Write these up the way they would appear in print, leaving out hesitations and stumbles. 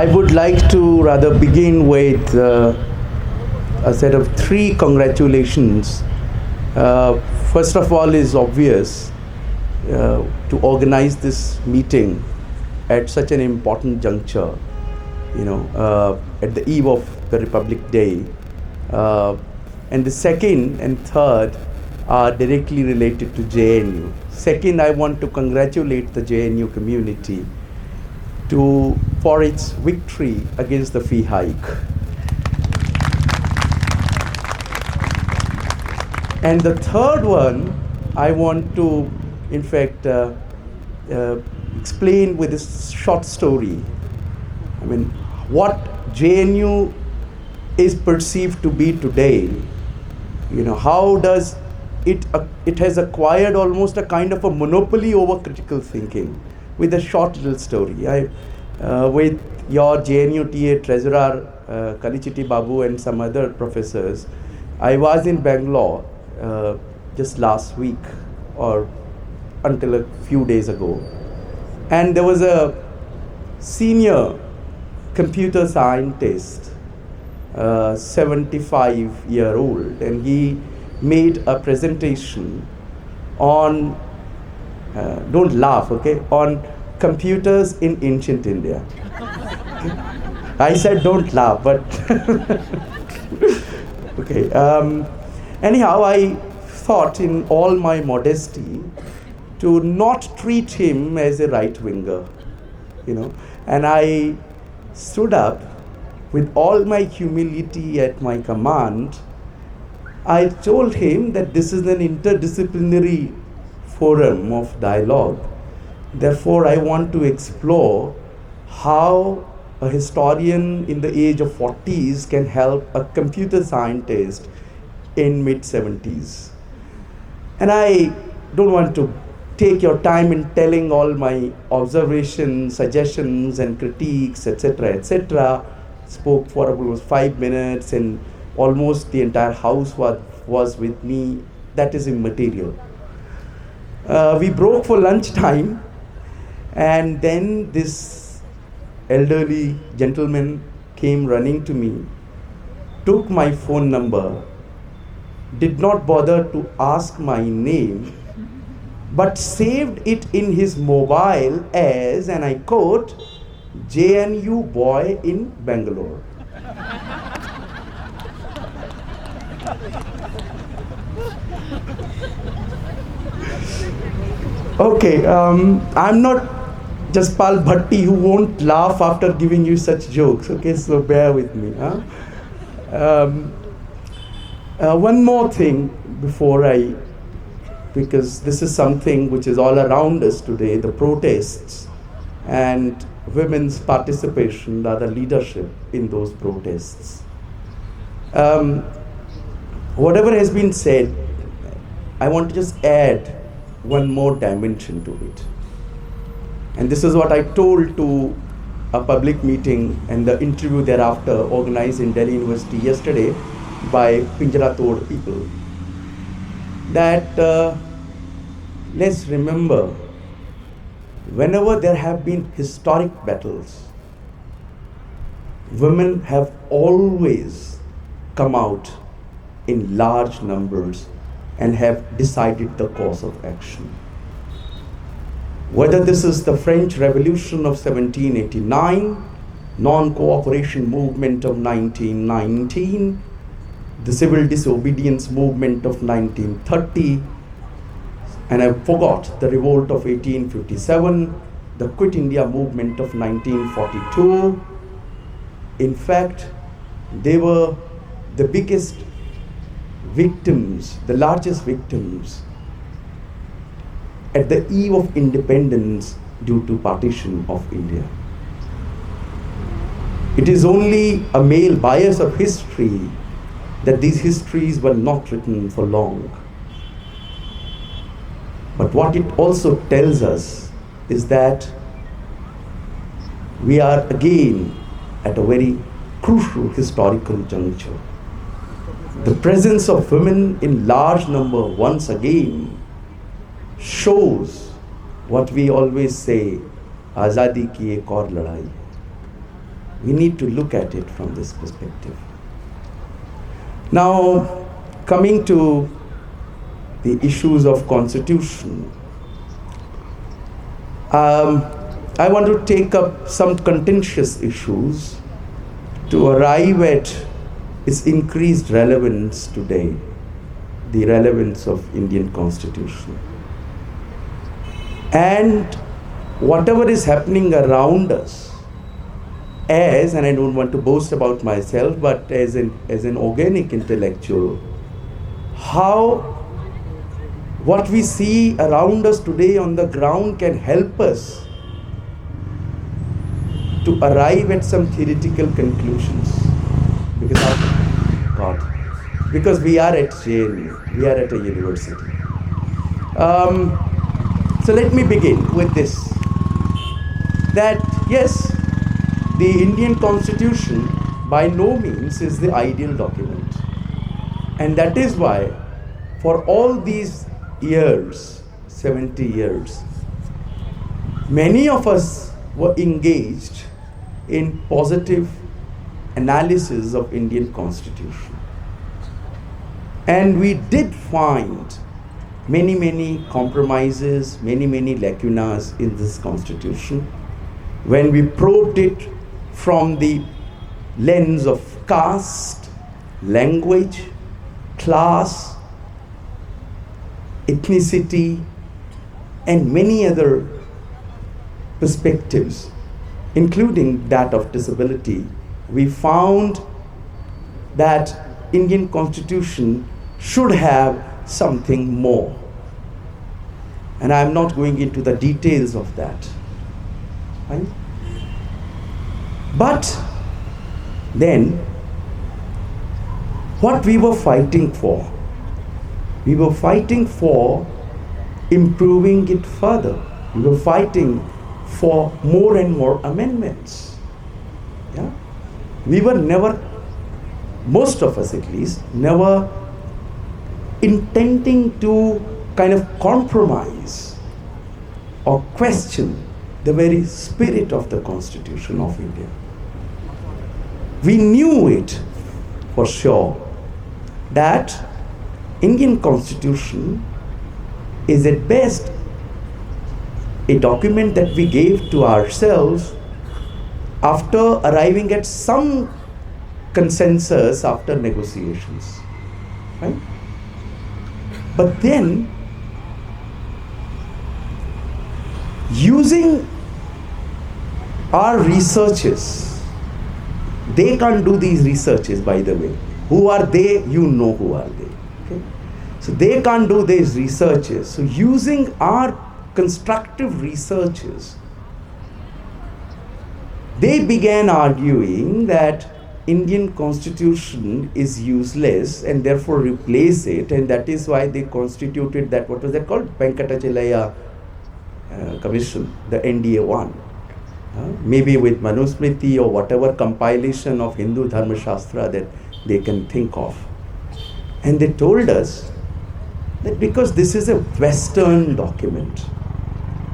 I would like to rather begin with a set of three congratulations. First of all is obvious, to organize this meeting at such an important juncture, at the eve of the Republic Day. And the second and third are directly related to JNU. Second, I want to congratulate the JNU community for its victory against the fee hike. And the third one, I want to, in fact, explain with this short story. I mean, what JNU is perceived to be today, how does it has acquired almost a kind of a monopoly over critical thinking. With a short little story, with your JNU TA treasurer, Kalichiti Babu, and some other professors, I was in Bangalore just last week or until a few days ago. And there was a senior computer scientist, 75-year-old, and he made a presentation on don't laugh, okay? On computers in ancient India. Okay? I said don't laugh, but okay. Anyhow, I thought in all my modesty to not treat him as a right-winger, And I stood up with all my humility at my command. I told him that this is an interdisciplinary forum of dialogue. Therefore, I want to explore how a historian in the age of 40s can help a computer scientist in mid-70s. And I don't want to take your time in telling all my observations, suggestions, and critiques, etc., etc. Spoke for almost 5 minutes, and almost the entire house was with me. That is immaterial. We broke for lunchtime, and then this elderly gentleman came running to me, took my phone number, did not bother to ask my name, but saved it in his mobile as, and I quote, JNU boy in Bangalore. Okay, I'm not Jaspal Bhatti who won't laugh after giving you such jokes, okay, so bear with me. One more thing because this is something which is all around us today, the protests and women's participation, rather leadership in those protests. Whatever has been said, I want to just add one more dimension to it. And this is what I told to a public meeting and the interview thereafter organized in Delhi University yesterday by Pinjara Tod people. That let's remember, whenever there have been historic battles, women have always come out in large numbers and have decided the course of action. Whether this is the French Revolution of 1789, non-cooperation movement of 1919, the civil disobedience movement of 1930, and I forgot the revolt of 1857, the Quit India movement of 1942. In fact, they were the biggest victims, the largest victims at the eve of independence due to partition of India. It is only a male bias of history that these histories were not written for long. But what it also tells us is that we are again at a very crucial historical juncture. The presence of women in large number once again shows what we always say, Azadi ki ek aur ladai. We need to look at it from this perspective. Now, coming to the issues of constitution, I want to take up some contentious issues to arrive at its increased relevance today, the relevance of Indian Constitution. And whatever is happening around us, and I don't want to boast about myself, but as an organic intellectual, how what we see around us today on the ground can help us to arrive at some theoretical conclusions. Because we are at JNU, we are at a university. So let me begin with this, that yes, the Indian Constitution by no means is the ideal document. And that is why for all these years, 70 years, many of us were engaged in positive analysis of Indian Constitution. And we did find many compromises, many lacunas in this Constitution when we probed it from the lens of caste, language, class, ethnicity, and many other perspectives, including that of disability. We found that Indian Constitution should have something more. And I'm not going into the details of that. Right? But then, what we were fighting for? We were fighting for improving it further. We were fighting for more and more amendments. Yeah? We were never, most of us at least, never intending to kind of compromise or question the very spirit of the Constitution of India. We knew it for sure that Indian Constitution is at best a document that we gave to ourselves after arriving at some consensus after negotiations, right? But then, using our researches, they can't do these researches, by the way. Who are they? You know who are they. Okay? So they can't do these researches. So using our constructive researches, they began arguing that Indian Constitution is useless and therefore replace it, and that is why they constituted that, what was that called? Venkatachalaya Commission, the NDA one. Maybe with Manusmriti or whatever compilation of Hindu Dharma Shastra that they can think of. And they told us that because this is a Western document,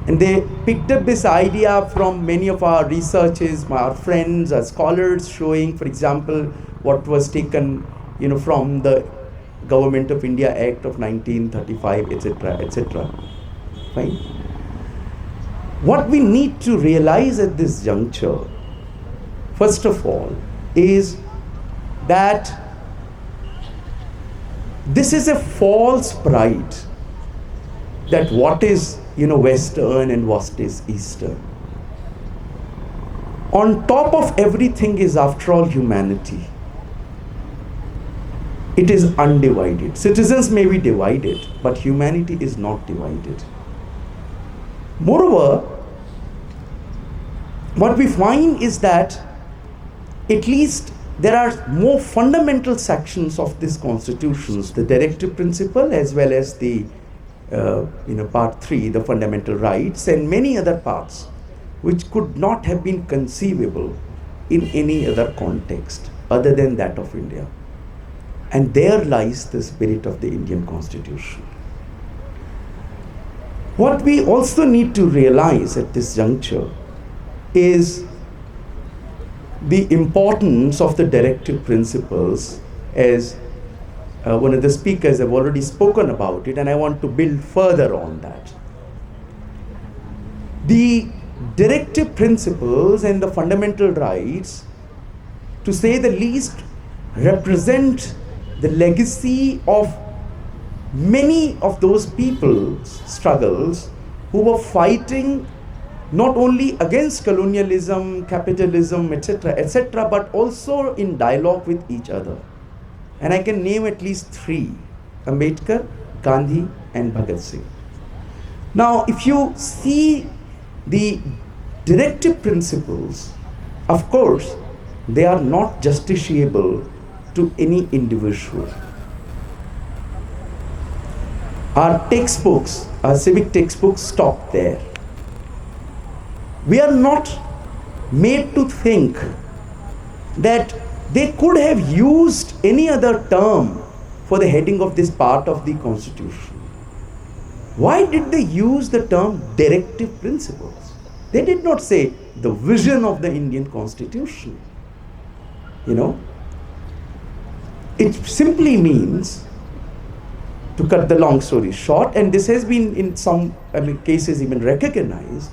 and they picked up this idea from many of our researchers, our friends, our scholars, showing, for example, what was taken, from the Government of India Act of 1935, etc., etc. Fine. What we need to realize at this juncture, first of all, is that this is a false pride that what is Western and what is Eastern. On top of everything is, after all, humanity. It is undivided. Citizens may be divided, but humanity is not divided. Moreover, what we find is that at least there are more fundamental sections of this constitutions, the directive principle as well as the part 3, the fundamental rights, and many other parts which could not have been conceivable in any other context other than that of India. And there lies the spirit of the Indian Constitution. What we also need to realize at this juncture is the importance of the directive principles, as one of the speakers have already spoken about it, and I want to build further on that. The directive principles and the fundamental rights, to say the least, represent the legacy of many of those people's struggles who were fighting not only against colonialism, capitalism, etc., but also in dialogue with each other. And I can name at least three: Ambedkar, Gandhi, and Bhagat Singh. Now, if you see the directive principles, of course, they are not justiciable to any individual. Our textbooks, our civic textbooks, stop there. We are not made to think that they could have used any other term for the heading of this part of the Constitution. Why did they use the term directive principles? They did not say the vision of the Indian Constitution. It simply means, to cut the long story short, and this has been in some cases even recognized,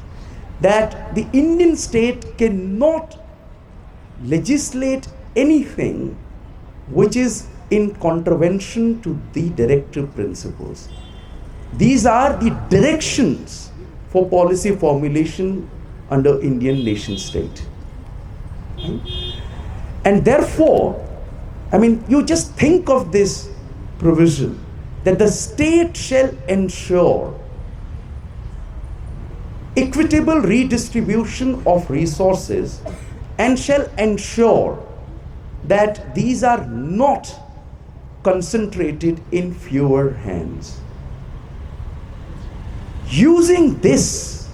that the Indian state cannot legislate anything which is in contravention to the directive principles. These are the directions for policy formulation under Indian nation state. And therefore, you just think of this provision, that the state shall ensure equitable redistribution of resources and shall ensure that these are not concentrated in fewer hands. Using this,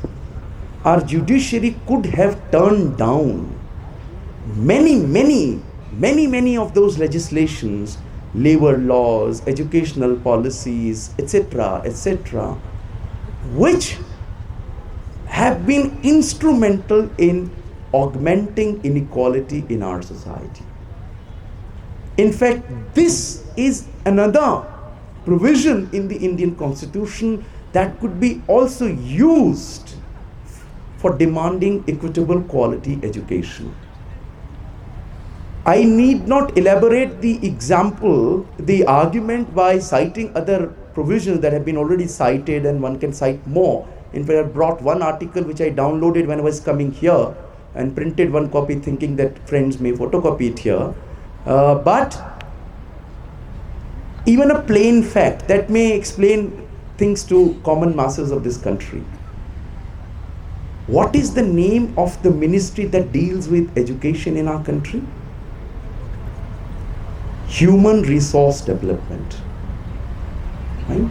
our judiciary could have turned down many of those legislations, labor laws, educational policies, etc., which have been instrumental in augmenting inequality in our society. In fact, this is another provision in the Indian Constitution that could be also used for demanding equitable quality education. I need not elaborate the example, the argument, by citing other provisions that have been already cited, and one can cite more. In fact, I brought one article which I downloaded when I was coming here and printed one copy thinking that friends may photocopy it here. But even a plain fact that may explain things to common masses of this country. What is the name of the ministry that deals with education in our country? Human Resource Development. Right?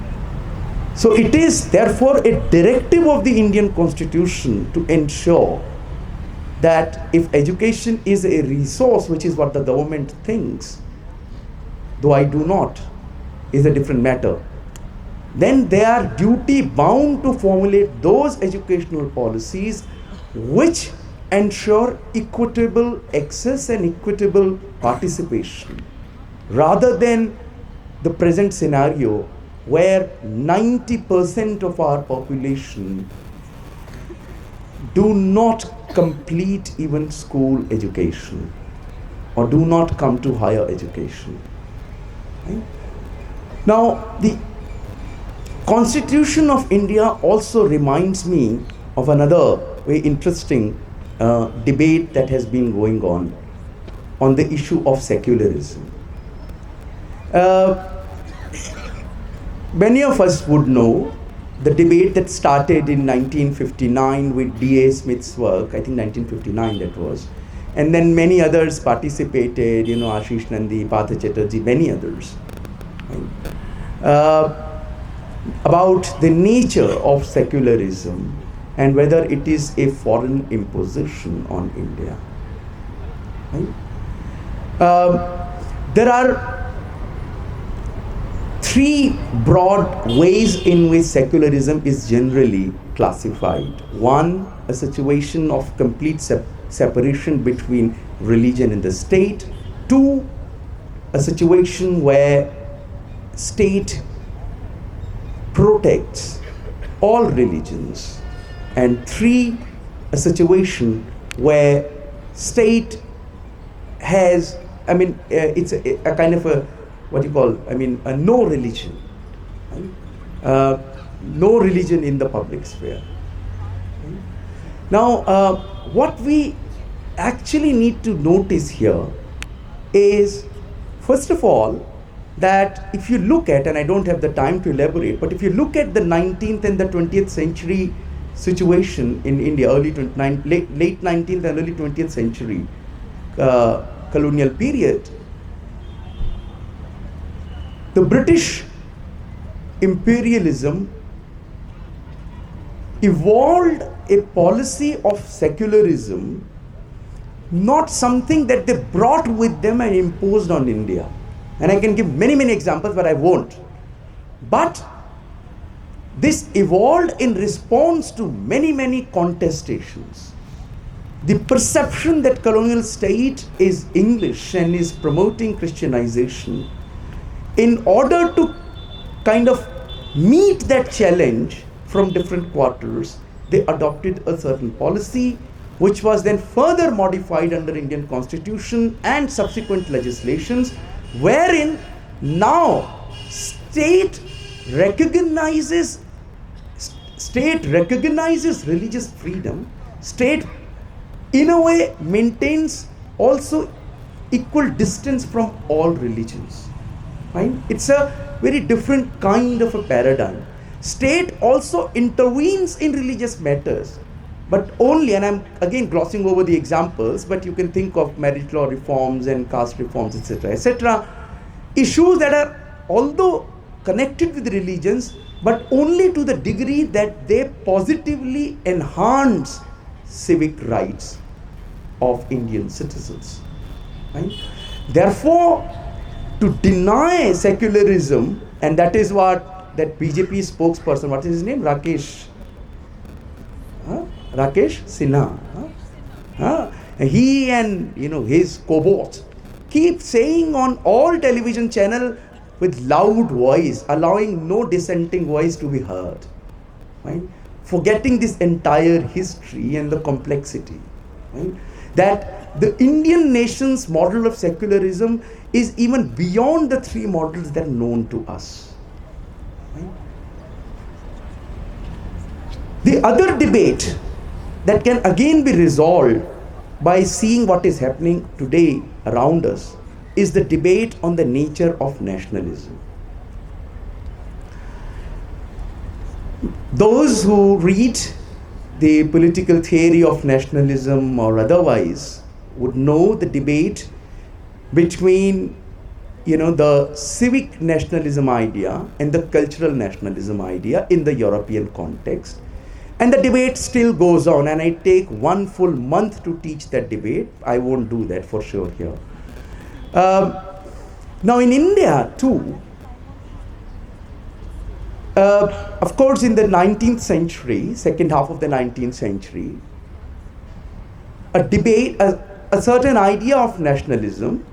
So it is therefore a directive of the Indian Constitution to ensure that if education is a resource, which is what the government thinks, though I do not, is a different matter, then they are duty bound to formulate those educational policies which ensure equitable access and equitable participation, rather than the present scenario where 90% of our population do not complete even school education or do not come to higher education. Right? Now, the Constitution of India also reminds me of another very interesting debate that has been going on the issue of secularism. Many of us would know the debate that started in 1959 with D.A. Smith's work, I think 1959 that was, and then many others participated, Ashish Nandi, Partha Chatterjee, many others, right? About the nature of secularism and whether it is a foreign imposition on India. Right? There are three broad ways in which secularism is generally classified. One, a situation of complete separation between religion in the state, 2, a situation where state protects all religions, and 3, a situation where state has, it's a kind of a, what you call, a no religion, right? No religion in the public sphere. Now, what we actually need to notice here is, first of all, that if you look at, and I don't have the time to elaborate, but if you look at the 19th and the 20th century situation in India, late 19th and early 20th century colonial period, the British imperialism evolved a policy of secularism, not something that they brought with them and imposed on India. And I can give many, many examples, but I won't. But this evolved in response to many, many contestations. The perception that colonial state is English and is promoting Christianization, in order to kind of meet that challenge from different quarters, they adopted a certain policy, which was then further modified under Indian Constitution and subsequent legislations, wherein now state recognizes religious freedom. State in a way maintains also equal distance from all religions, right? It's a very different kind of a paradigm. State also intervenes in religious matters, but only, and I'm again glossing over the examples, but you can think of marriage law reforms and caste reforms, etc., issues that are although connected with religions, but only to the degree that they positively enhance civic rights of Indian citizens, right? Therefore, to deny secularism, and that is what that BJP spokesperson, what is his name? Rakesh Sinha. He and his cohort keep saying on all television channel with loud voice, allowing no dissenting voice to be heard, right? Forgetting this entire history and the complexity, right? That the Indian nation's model of secularism is even beyond the 3 models that are known to us, right? The other debate that can again be resolved by seeing what is happening today around us is the debate on the nature of nationalism. Those who read the political theory of nationalism or otherwise would know the debate between the civic nationalism idea and the cultural nationalism idea in the European context. And the debate still goes on, and I take 1 full month to teach that debate. I won't do that for sure here. Now in India too, of course in the 19th century, second half of the 19th century, a debate, a certain idea of nationalism,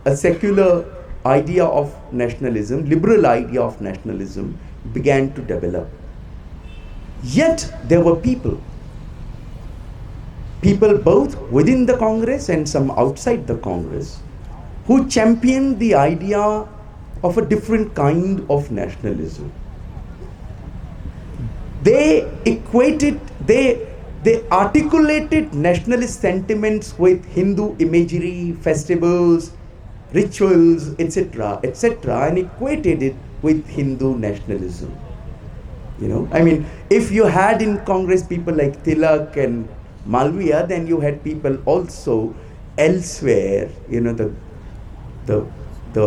a secular idea of nationalism, liberal idea of nationalism began to develop. Yet there were people both within the Congress and some outside the Congress who championed the idea of a different kind of nationalism. They articulated nationalist sentiments with Hindu imagery, festivals, rituals, etc., and equated it with Hindu nationalism. If you had in Congress people like Tilak and Malviya, then you had people also elsewhere, the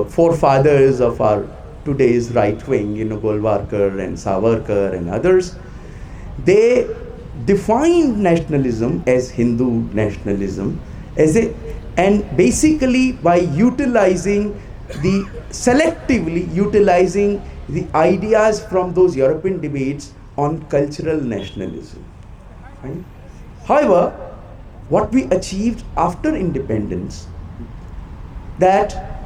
forefathers of our today's right wing, Golwalkar and Savarkar and others. They defined nationalism as Hindu nationalism, and basically by selectively utilizing the ideas from those European debates on cultural nationalism, right? However, what we achieved after independence, that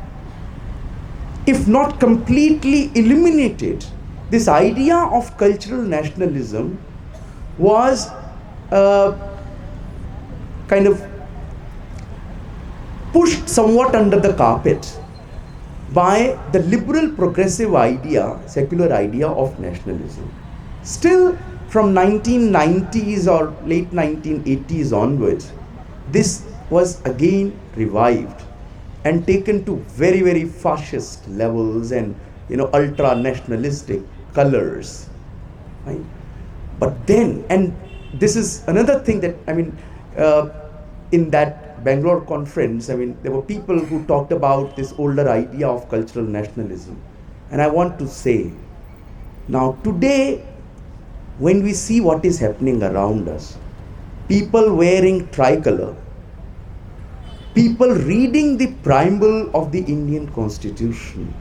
if not completely eliminated, this idea of cultural nationalism was kind of pushed somewhat under the carpet by the liberal progressive idea, secular idea of nationalism. Still, from 1990s or late 1980s onwards, this was again revived and taken to very, very fascist levels and, you know, ultra nationalistic colors, right? But then, and this is another thing that, I mean, in that Bangalore conference, I mean, there were people who talked about this older idea of cultural nationalism. And I want to say, now today, when we see what is happening around us, people wearing tricolor, people reading the preamble of the Indian Constitution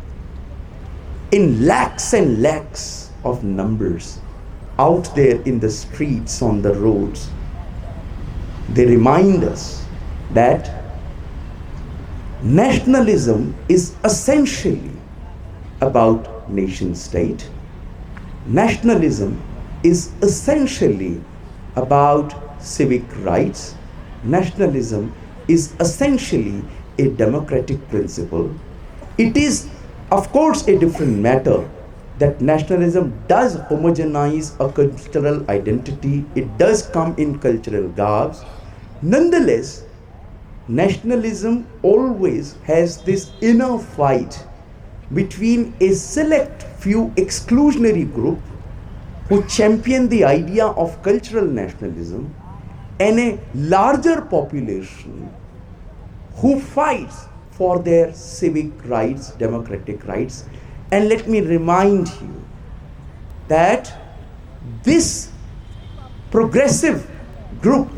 in lakhs and lakhs of numbers out there in the streets, on the roads, they remind us that nationalism is essentially about nation state. Nationalism is essentially about civic rights. Nationalism is essentially a democratic principle. It is, of course, a different matter that nationalism does homogenize a cultural identity. It does come in cultural garbs. Nonetheless, nationalism always has this inner fight between a select few exclusionary group who champion the idea of cultural nationalism and a larger population who fights for their civic rights, democratic rights. And let me remind you that this progressive group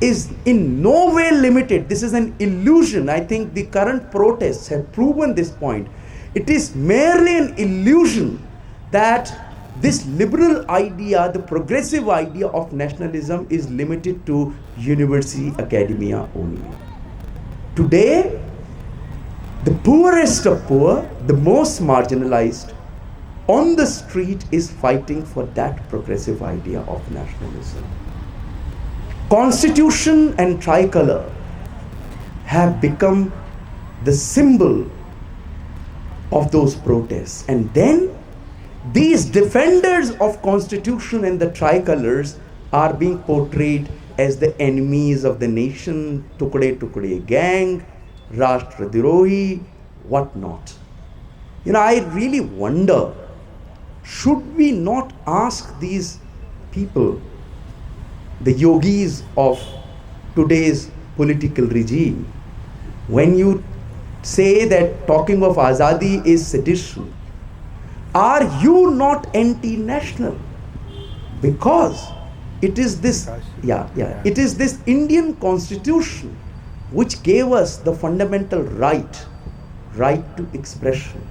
is in no way limited. This is an illusion. I think the current protests have proven this point. It is merely an illusion that this liberal idea, the progressive idea of nationalism, is limited to university academia only. Today, the poorest of poor, the most marginalized, on the street is fighting for that progressive idea of nationalism. Constitution and tricolor have become the symbol of those protests. And then these defenders of Constitution and the tricolors are being portrayed as the enemies of the nation, Tukde Tukde gang, Rashtradrahi, whatnot. You know, I really wonder, should we not ask these people, the yogis of today's political regime, when you say that talking of Azadi is sedition, are you not anti-national? Because it is this, it is this Indian Constitution which gave us the fundamental right to expression,